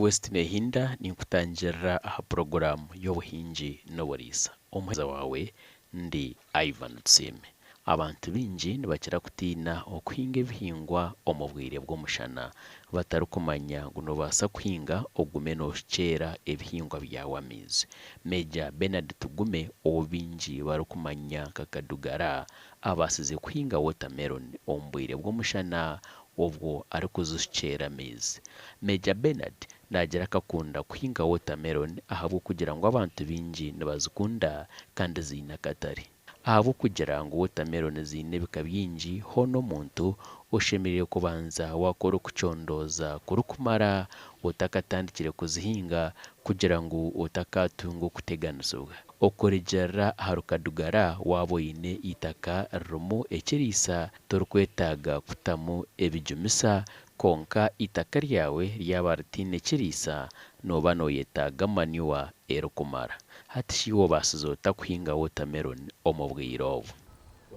West nehinda ninkutangira aha programu y'obuhingi n'oburiisa. Omuheza wawe ndi Ivan Tusiime. Abantu bingi nibakira kutiina okuhinga ebihingwa omu bwire bw'omushana batarikumanya ngu nobaasa kuhinga ogume noshukyera ebihingwa byawe amaizi. Meja Benard Tugume obingi barikumanya nka Kaduggala abasize kuhinga watermelon omu bwire bw'omushana obwo arikuzishukyera amaizi. Meja Benard nagira akakunda kuhinga watermelon ahabw'okugira ngu abantu bingi nibazikunda kandi ziine akatare. Ahabw'okugira ngu watermelon ziine ebika bingi, hoona omuntu oshemereire kubanza wakora okucondoza kurikumara otakatandikire kuzihinga kugira ngu otakatunga okuteganisibwa. Okurugyirira aha Kaduggala waaba oine itaka ririmu ekiriisa torikwetaaga kutamu ebijumisa, konka itaka ryawe ryaba ritiine ekiriisa nooba nooyetaaga manure erikumara. Hati shi obaasize ota kuhinga watermelon omu bwire obu?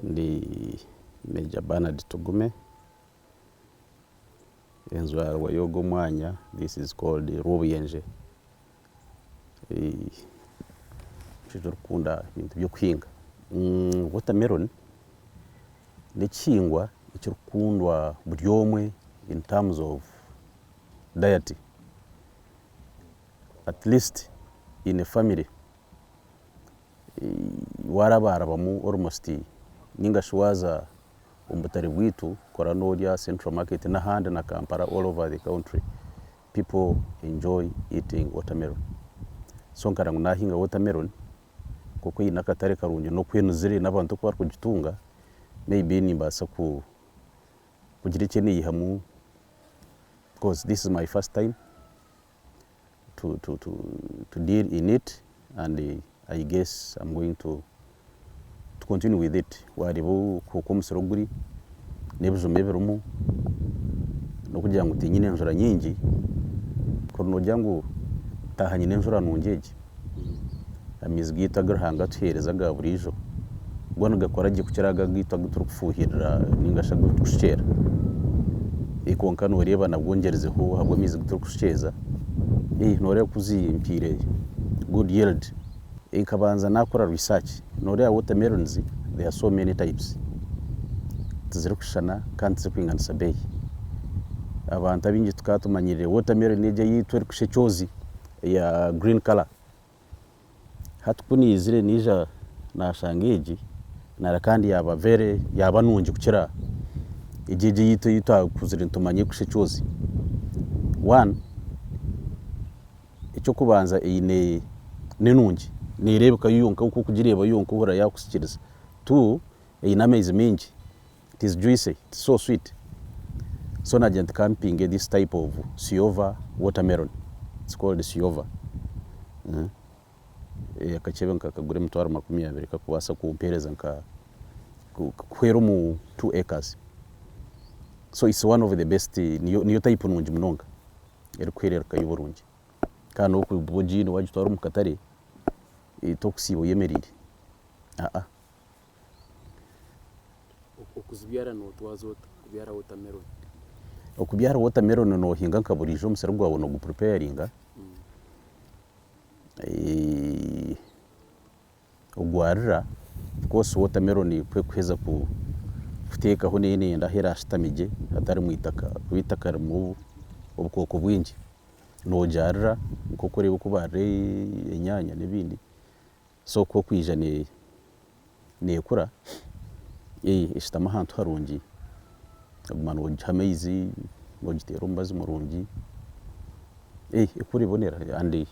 Ndi Meja Benard Tugume, enzwarwa y'ogu omwanya, this is called Obuhingi. Turikunda ebintu by'okuhinga. Watermelon n'ekihingwa ekirikundwa buri omwe in terms of diet, at least in a family. Warabarabamu almost ningashi waza omu butare bwitu kora n'orya Central Market n'ahandi na Kampala, all over the country people enjoy eating watermelon. So nkara ngu nahinga watermelon kuko yiine akatare karungi n'okwenuzire n'abantu oku barikugitunga, maybe nimbaasa kugira eki niihamu, because this is my first time to deal in it, and I guess I'm going to continue with it. Wareeba kuko omusiri guri n'ebijuma ebirimu n'okugira ngu tinyine enjura nyingi, kora nogira ngu taha nyine enjura nungi egi, amaizi gaitu agu Ruhanga atuheereza ga buriijo go nigakora gye kukira aga gaitu agu turikufuuhirira ningashi agu turikushukyeera. Konka noreeba nabwo ngyerizeho habwa amaizi agu turikushukyeza, noreeba kuzimpiire good yield. Nkabanza nakora research, noreeba watermelons there are so many types, tizirikushana kandi tizirikuringanisa beeyi. Abantu abingi tukaba tumanyire watermelon egi yaitu erikushusha ekyozi eya green color. Hati ku niizire niija nashanga egi nara kandi yaba nungi kukira egi yaitu twakuzire nitumanya erikushusha ekyozi. One, ekyokubanza eine nenungi neerebeka yonka oku okugireeba yonka ohura yakusikiriza. Two, eine amaizi mingi, it is juicy, it is so sweet. So nagira nti camping this type of Siova watermelon, it's called Siova. Akachebe nkakagura $20 kakubaasa kumpeereza nka kuhwera omu 2 acres. So it's one of the best, niyo type nungi munonga erikuhererekayo burungi, kandi okuba ogiine wagitwara omu katare tokusiiba oyemereire. Okuzibyara notwaza kubyara watermelon? Okubyara watermelon nohinga nka buriijo omusiri gwawe nogupreparinga, ogwarira, of course watermelon kwekuheza kuteekaho neyenda ahu erashitamigye hatari mu itaka, kuba itaka ririmu obukooko bwingi. Nogyarira nk'oku oreeba oku barire enyaanya n'ebindi, so kwija neekura eshitama ahantu harungi, oguma nogiha amaizi, nogiteera omubazi murungi ekura ebonera. And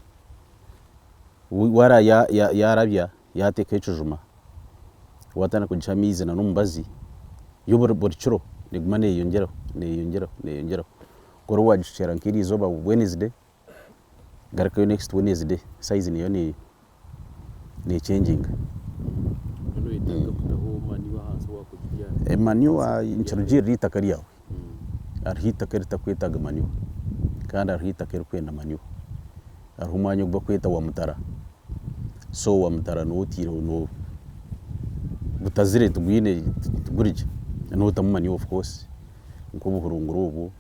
wara yarabya yateekaho ekijuma watandika kugiha amaizi n'omubazi, yo buri kiro neguma neyeyongyeraho. Kora wagishukyera nk'iri izooba Wednesday, garukayo next Wednesday, size niyo nechanginga. Manure nikirugirira itaka ryawe. Hariho itaka ritakwetaaga manure kandi hariho itaka erikwenda manure. Hariho omwanya ogu bakweta wa mutara, so wa mutara notiire gutazire tugwine tugurigye notamu manure of course, nk'obuhurunguru obwo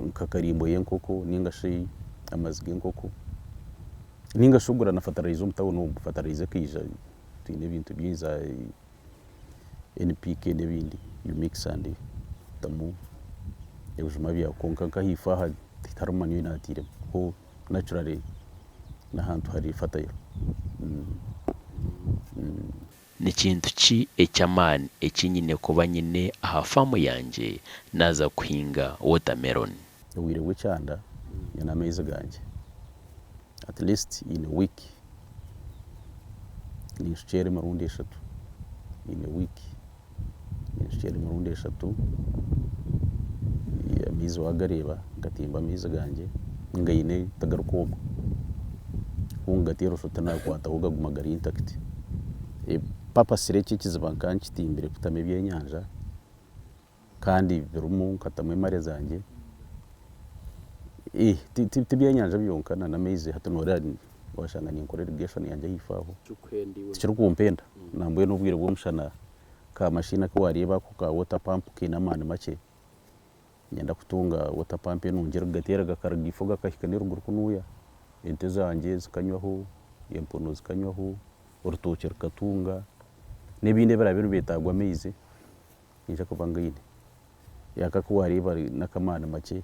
nk'akarimbo y'enkoko ningashi amazi g'enkoko ningashi ogura na fertilizer omu town fertilizer kaija twine ebintu byiza NPK n'ebindi you mix and tamu ebijuma byawe konka nkahifa aha titari manure natiremu ho naturally n'ahantu hari fertile. Ni kintu ki eky'amaani ekinyine kuba nyine aha famu yanje naza kuhinga watermelon? Obwire bw'ekyanda nyine amaizi ganje at least in a week ninshukire emirundi 3 in a week ninshukire emirundi 3 amaizi wagareeba ngatimba amaizi ganje ngaine tagarukoma ungatera oshuta nakwataho gaguma gari intact purpose reki ekiziba nkankitimbire kutama ebyenyanja kandi birumu nkatamu emare zanje tibyenyanja byonka n'amaizi hati norera washanga ninkora irrigation yanje ahifaho tikiri kumpenda nambwe n'obwire bw'omushana ka mashina kawareeba ko ka water pump kiine amaani make nyenda kutunga water pump enungi gatera gakaraga ifo gakahika n'eruguru kunuya ente zanje zikanywaho empono zikanywaho orutoki rukatunga n'ebindi ebiraba binu betagwa amaizi ninja kuba ngaine yakakuwareeba n'akamaani make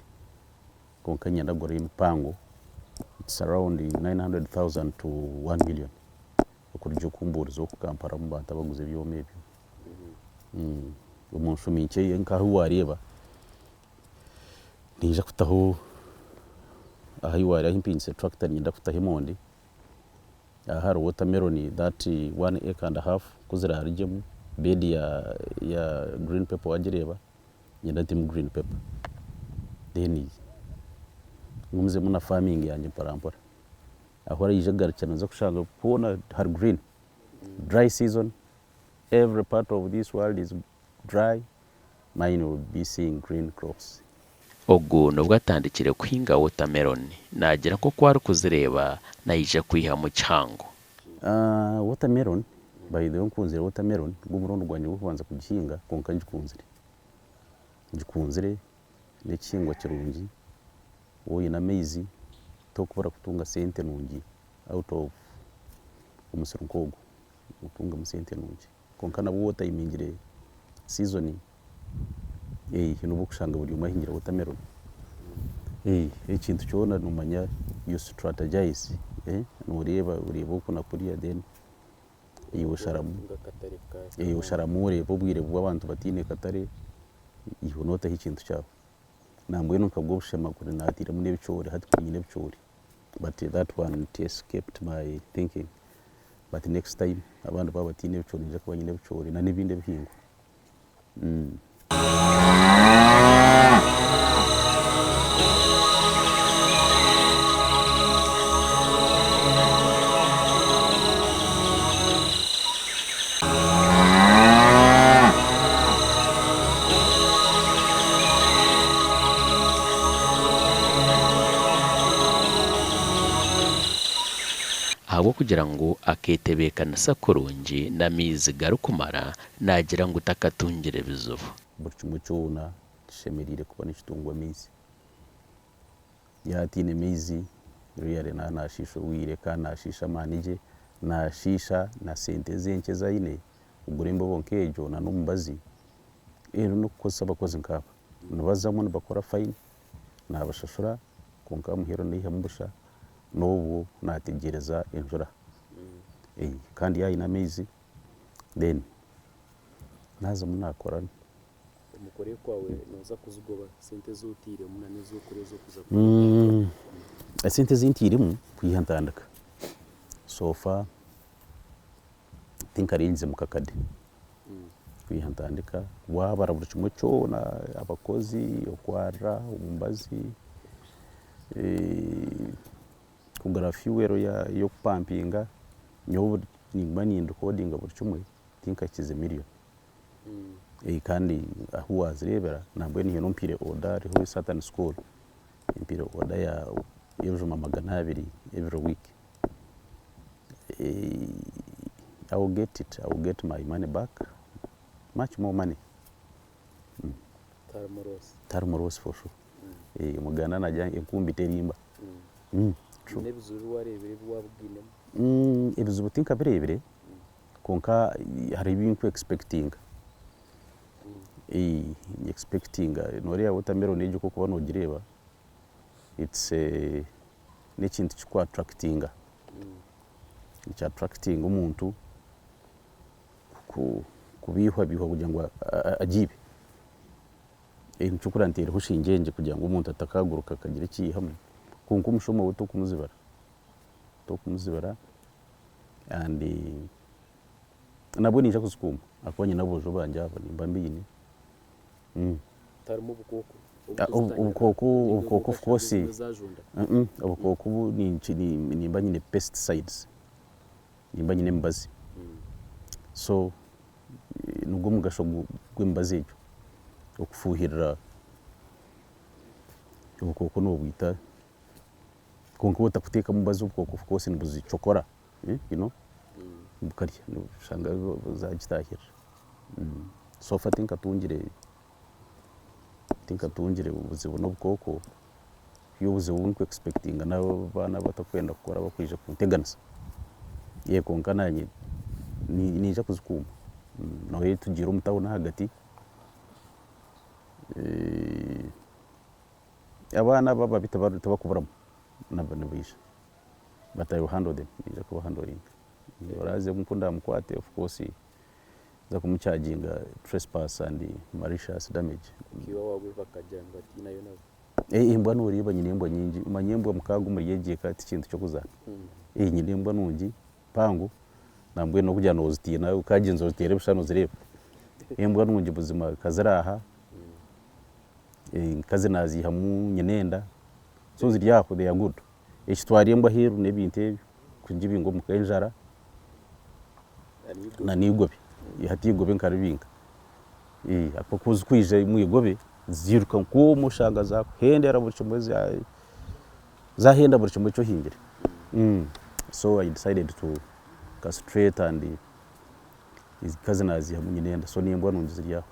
konka nyenda gura empango it's around 900,000 to 1 million okurija okumburiza okukampara mu bantu abaguza ebyoma ebyo omunshumi nkye nkaho wareeba ninja kutaho aho iwari aho impinse tractor nyenda kutaho emondi ahari watermelon that 1 acre and a half kuzirarijemu bed ya green pepper wagireeba nyenda timu green pepper then ngumze muna farming yanje parampora ahora yijagarukana zo kushanga kubona har green dry season every part of this world is dry mine will be seeing green crops. Ogu nubwo atandikire kuhinga watermelon nagira ko kwari kuzireba nayija kwiha mu cyango. Watermelon by the way nkunzire watermelon gumurundo gwanje kubanza kugihinga konka ngikunzire n'ekihingwa kirungi wowe n'amaizi tokubara kutunga sente nungi out of umusoro nkogo utunga musente nungi konka nabo wotayimingire season nubo kushanga buri umahingira watermelon ekintu cyona numanya you strategize ureba uko nakuriya then usharamu ureba ubwire bw'abantu batine katare ihonota ikintu cyawe nambwe nukabwo bushema kuri natira mu nebicori hati kunyine bicori but that one it escaped my thinking but next time abantu baba batine bicori nje kuba nyine bicori na nibinde bihingwa. Abo kugira ngo aketebekana sakurungi n'amizi garukumara nagira ngo utakatungire bizubu buryo cyona shemerire kuba n'ikitungwa mizi yatine mizi riyare nashisho wire kana nashisha manije nashisha na sente zenke zaine ugurembo bonkejo na numbazi no kukosa abakozi nkaba nabazamo bakora fine nabashashura konka muhero nihambusha n'ubu nategereza enjura kandi yayi n'amezi then naza munakora umukore kwawe noza kuzugoba sente zotire munane zo kurezo kuza sente zintirimo kwihantandaka sofa tinkarinze mukakade kwihantandika wabara buri kimwe cyona abakozi okwara umbazi kugara fuel yo pumpinga nyobo nimani ndkodinga buri kimwe tinkakize million kandi aho wazirebera nambwe ni heno mpire order ho Saturn school mpire order ya yujuma 200 every week. I will get my money back, much more money. tarumorosi for sure. Umuganda najya enkumbi terimba. True. Nebizuru warebere bwabwine. Ebizibu tinka birebire konka hari ibintu expecting. Expecting noriya watermelon ejo ko kuba nogireba. It's n'ekintu kikwa attractinga. It's attracting umuntu kubihwa kugira ngo agibe. Nchukura ntera hushingenje kugira ngo umuntu atakaguruka akagira ikihamwe. Kunko umushomo wo tokumuzibara and nabwo ninja kuzikuma akonye nabojo banje aba nimba mbine. Tarimo bukoko. Ubukoko of course. Ubukoko nimba nyine pesticides. Nimba nyine mbazi. So nubwo mugasho gw'imbazi ejo okufuhirira ubukoko no bwita konko utakuteka mbazi ubukoko of course nibuzi chokora, you know, bukarya shanga zagitahira. So fatinka tungire ubuzibu no bukoko yo ubuzibu unko expecting nabo bana batakwenda gukora bakwije kunteganisa ye konka nanye nije kuzikuma nawe tugira umutabona hagati abana baba bitabakuburamo nabisha but I will handle them. Nije kuba handling uraze mukunda mukwate of course za kumucharginga trespass and malicious damage. Kiwa wabwe bakajanga tina yo nabo. Imbwa nuriba nyine imbwa nyingi umanyembwa mukagu muri yegiye kati kintu cyo kuzana. Nyine imbwa nungi pangu nambwe no kujya nozitiye nawe ukagenza uzitere bushano zireba. Imbwa nungi buzima kazaraha. Kazi naziha mu nyenenda so ziryaho they are good. Ekitwari imbwa hiru nebinte kujibingo mukenjara na nigobe ihati igobe nkaribinga. Apo kuzikwije mu igobe ziruka ko mushanga za hendera buri kimwe za henda buri kimwe cyo hingire. So I decided to castrate and kazi naziha mu nyenenda so nimbwa nungi ziryaho.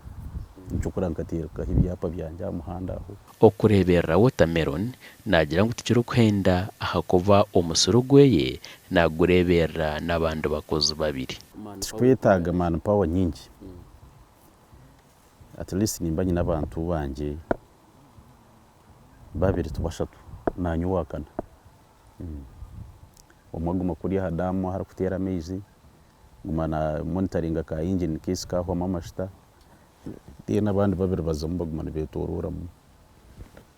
Nchukura nkatira ibyapa byanja muhanda aho okurebera watermelon nagira ngo tukiri kwenda ahakuva umusoro gweye nagurebera n'abandi bakozi babiri. Twetaga manpower nyingi. At least nimbanye n'abantu banje babiri tubashatu nanyuwakana. Umwaguma kuri hadamu harakutera amezi gumana monitoringa ka engine case ka homa mashita n'abandi babiri bazamu bagumana betorora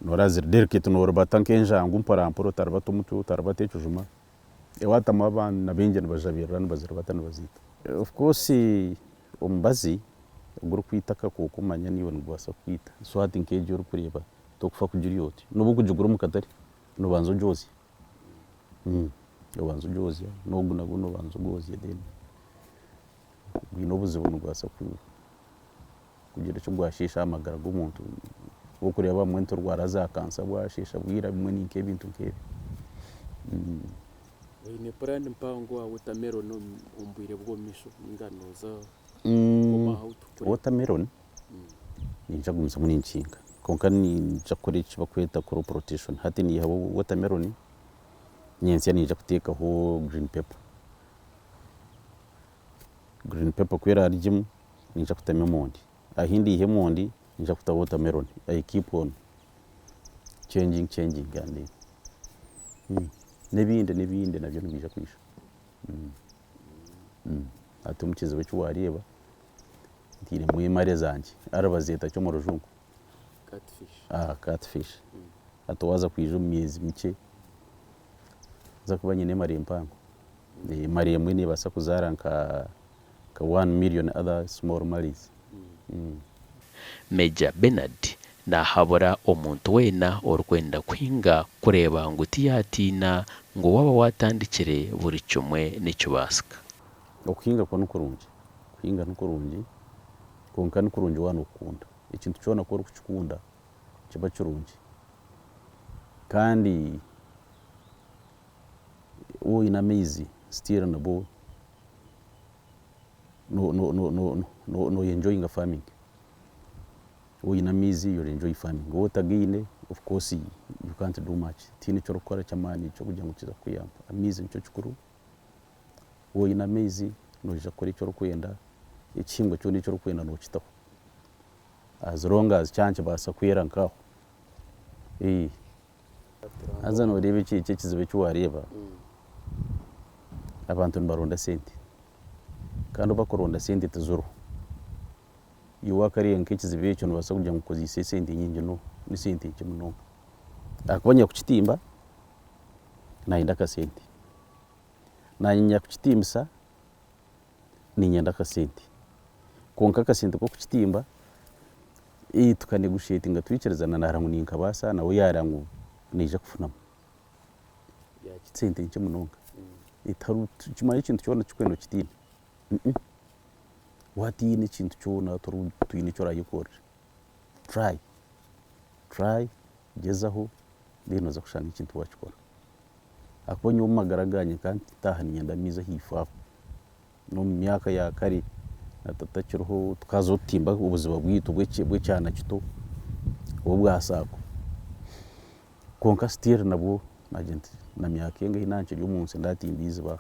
norazir derkit no robatan kenjangu mparamporo tarbato mutu tarbate cyujuma ewatama abantu nabengene bajabirana bazirbatana bazita. Of course umbazi uguru kwitaka ko kumanya niwe ngwasa kwita so hati nkeje uri kureba to kufa kugira yote nubu kujugura mu katari no banzo jozi banzo jozi no guna guno banzo gozi den bino buzibu ngwasa kugira cyo gwashisha amagara g'umuntu wo kureba mwento rwara za kansa bwashisha bwira bimwe n'inke bintu nkebe. Ne plan mpango wa watermelon omubwire bw'omushana ingano za watermelon ninja gumisa muri nshinga konka ninja kuri cyo bakweta crop rotation hati ni habo watermelon nyensi ninja kuteka ho green pepper kwera arjimu ninja kutema mondi ahindi ihe mondi ninja kuta watermelon. I keep on changing and nebinde nabyo nibija kwisha. Atumukize cyo wareba ntire mu mare zanje arabazeta cyo mu rujungu catfish atowaza kwije myezi mike za kuba nyine mare mpango mare mwe ne basa kuzaranka ka 1 million other small maris. Major Benard nahabura omuntu wena orukwenda kwinga kureba ngo tiyatina ngo waba watandikire buri kimwe n'icyo basika. Okuhinga kwa nukurungi kuhinga nukurungi konka nukurungi wana ukunda ikintu cyona ko ukikunda kiba cyurungi kandi uwo inamizi still nabo no enjoying a farming. woyine amaizi you'll enjoy farming wotagaine of course you can't do much tiine cyo rukora cyamani cyo kugira ngo kiza kuyamba amaizi nicyo kikuru woyine amaizi noja kora icyo rukwenda ikingo cyo nicyo rukwenda no kitaho as long as chance basa kwera nkaho azana urebe iki kizibe cyo wareba abantu baronda sente kandi bakoronda sente tuzuru yuwakariye nkikizibe cyo basa kugira ngo kozise sente nyingi no ni sente kimuno akubanya kukitimba nainda ka sente nanya kukitimisa ninyenda ka sente konka ka sente ko kukitimba tukanegushiatinga twicerezana narangu ninkabasa nawe yarangu nije kufunamo sente kimunonga itaru kimanye ikintu cyona cykwendo kitine watine ikintu cyona toru tuyine cyo rayikora try gezaho ndinoza kushana ikintu wakikora akubonye umagaraganye kandi tahaniye ndamiza hifa no myaka ya kari natatakiroho tukazotimba ubuzima bwito bwe cyana kito ubwasako konka still nabwo agent na myaka yenga hinanche y'umunsi ndatimbize ba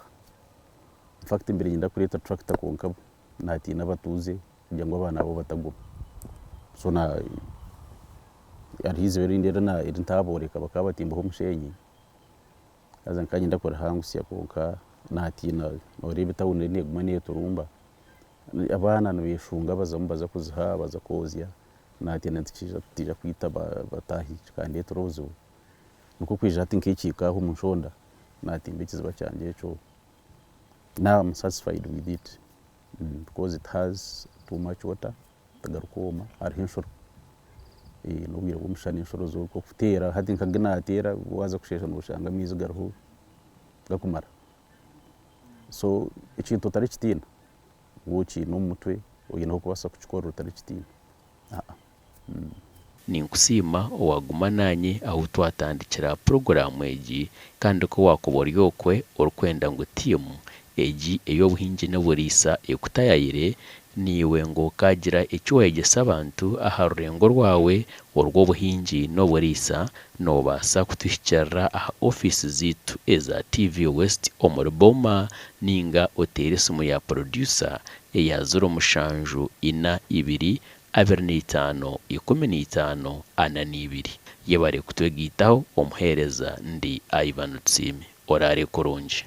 in fact imbere ngenda kureta tractor konka nati nabatuze kugira ngo abana abo bataguma so na yarize beri ndera na irintaboreka bakabatimbaho mushenyi azan kanye ndakora hangu siya konka nati na orebe tawune ne gumane turumba abana nabishunga baza kuziha baza kozya nati natija kwita batahi kandi turozo nuko kwija ati nk'ikikaho munshonda nati mbikiziba cyanje cyo now I'm satisfied with it because it has too much water tagarukoma ari inshuro no bwira bw'umushana inshuro zo ko kutera hati nkaganatera waza kushesha n'ubushanga mizi garuhu gakumara so ikintu tari kitina woki n'umutwe oyino kubasa kukikora utari kitina ninkusima owaguma nanye aho twatandikira programu egi kandi ko wakubora yokwe urukwenda ngo timu egi ey'obuhingi n'oburiisa ekutayayire niwe ngo kagira icyo wegesa abantu aha rurengo rwawe urw'obuhingi n'oburiisa nobasa kutushikira aha office zitu eza TV West omuriboma ninga oteresimu ya producer eya 0742 25 15 42 yebare kutwegitaho omuhereza ndi Ivan Tusiime orare kurungi.